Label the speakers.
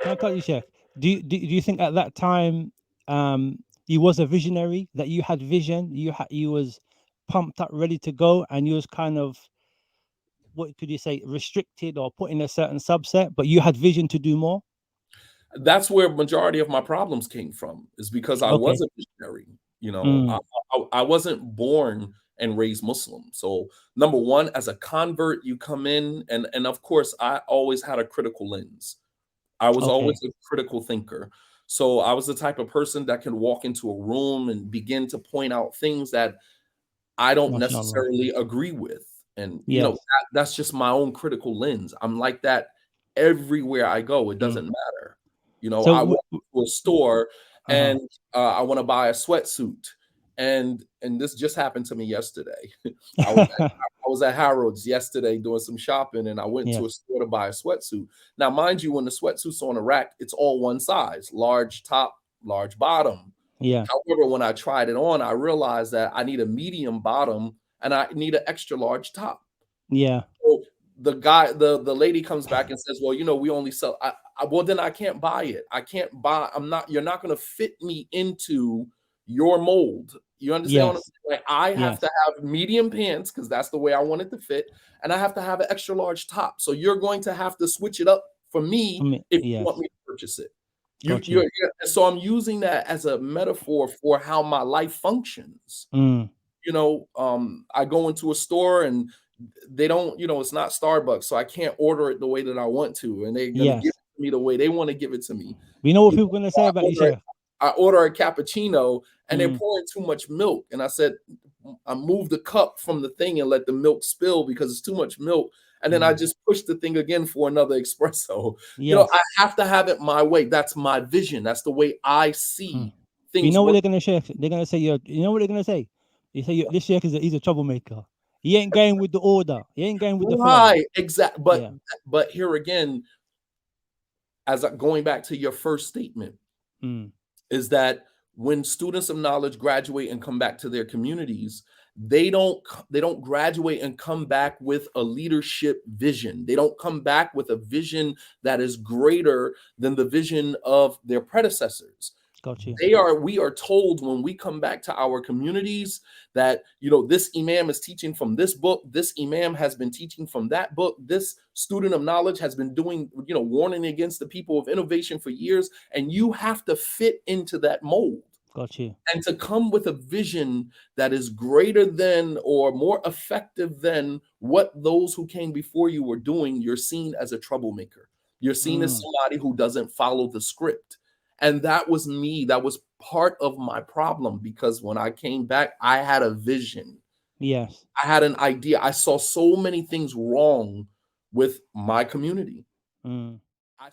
Speaker 1: can I cut you, Chef? Do you think at that time, you was a visionary, that you had vision, you was pumped up, ready to go, and you was kind of, what could you say, restricted or put in a certain subset, but you had vision to do more?
Speaker 2: That's where majority of my problems came from, is because I was
Speaker 1: Okay.
Speaker 2: a visionary. You know,
Speaker 1: Mm,
Speaker 2: I wasn't born and raised Muslim. So number one, as a convert, you come in, and of course, I always had a critical lens. I was
Speaker 1: okay.
Speaker 2: always a critical thinker. So I was the type of person that can walk into a room and begin to point out things that I don't
Speaker 1: Mashallah.
Speaker 2: necessarily agree with. And,
Speaker 1: Yes.
Speaker 2: that's just my own critical lens. I'm like that everywhere I go. It
Speaker 1: Mm.
Speaker 2: doesn't matter.
Speaker 1: So
Speaker 2: I walk to a store
Speaker 1: uh-huh.
Speaker 2: and I want to buy a sweatsuit. And this just happened to me yesterday. I was I was at Harrods yesterday doing some shopping and I went to a
Speaker 1: Yes.
Speaker 2: store to buy a sweatsuit. Now, mind you, when the sweatsuit's on a rack, it's all one size, large top, large bottom.
Speaker 1: Yeah.
Speaker 2: However, when I tried it on, I realized that I need a medium bottom and I need an extra large top.
Speaker 1: Yeah.
Speaker 2: So the lady comes back and says, "Well, we only sell." Well, then I can't buy it. I can't buy. I'm not. You're not going to fit me into your mold. You understand what I'm
Speaker 1: Yes.
Speaker 2: saying? Like I have to
Speaker 1: Yes.
Speaker 2: have medium pants because that's the way I want it to fit, and I have to have an extra large top. So you're going to have to switch it up for
Speaker 1: For
Speaker 2: me
Speaker 1: me,
Speaker 2: if you want
Speaker 1: yes.
Speaker 2: me to purchase it.
Speaker 1: Got you.
Speaker 2: So I'm using that as a metaphor for how my life functions.
Speaker 1: Mm.
Speaker 2: I go into a store and they don't, it's not Starbucks, so I can't order it the way that I want to, and they're gonna give
Speaker 1: Yes.
Speaker 2: it to me the way they want to give it to me.
Speaker 1: We know what
Speaker 2: You
Speaker 1: people gonna say
Speaker 2: I
Speaker 1: about you,
Speaker 2: order it,
Speaker 1: Chef.
Speaker 2: I order a cappuccino and they're
Speaker 1: Mm.
Speaker 2: pouring too much milk, and I said, I moved the cup from the thing and let the milk spill because it's too much milk, and then I
Speaker 1: Mm.
Speaker 2: just pushed the thing again for another espresso. I
Speaker 1: Yes.
Speaker 2: have to have it my way. That's my vision. That's the way I
Speaker 1: Mm.
Speaker 2: see
Speaker 1: You
Speaker 2: things
Speaker 1: know what
Speaker 2: work.
Speaker 1: they're gonna, Chef? They're gonna say you know what they're gonna say? They say this Chef he's a troublemaker. He ain't going with the order. He ain't going with the flow.
Speaker 2: Right, exact. But
Speaker 1: Yeah.
Speaker 2: but here again, going back to your first statement,
Speaker 1: Mm.
Speaker 2: is that when students of knowledge graduate and come back to their communities, they don't graduate and come back with a leadership vision. They don't come back with a vision that is greater than the vision of their predecessors.
Speaker 1: Got you.
Speaker 2: We are told when we come back to our communities that this imam is teaching from this book, this imam has been teaching from that book, this student of knowledge has been doing, warning against the people of innovation for years, and you have to fit into that mold
Speaker 1: Got you.
Speaker 2: and to come with a vision that is greater than or more effective than what those who came before you were doing. You're seen as a troublemaker. You're seen as
Speaker 1: Mm.
Speaker 2: somebody who doesn't follow the script. And that was me. That was part of my problem because when I came back, I had a vision.
Speaker 1: Yes.
Speaker 2: I had an idea. I saw so many things wrong with my community.
Speaker 1: Mm.
Speaker 2: I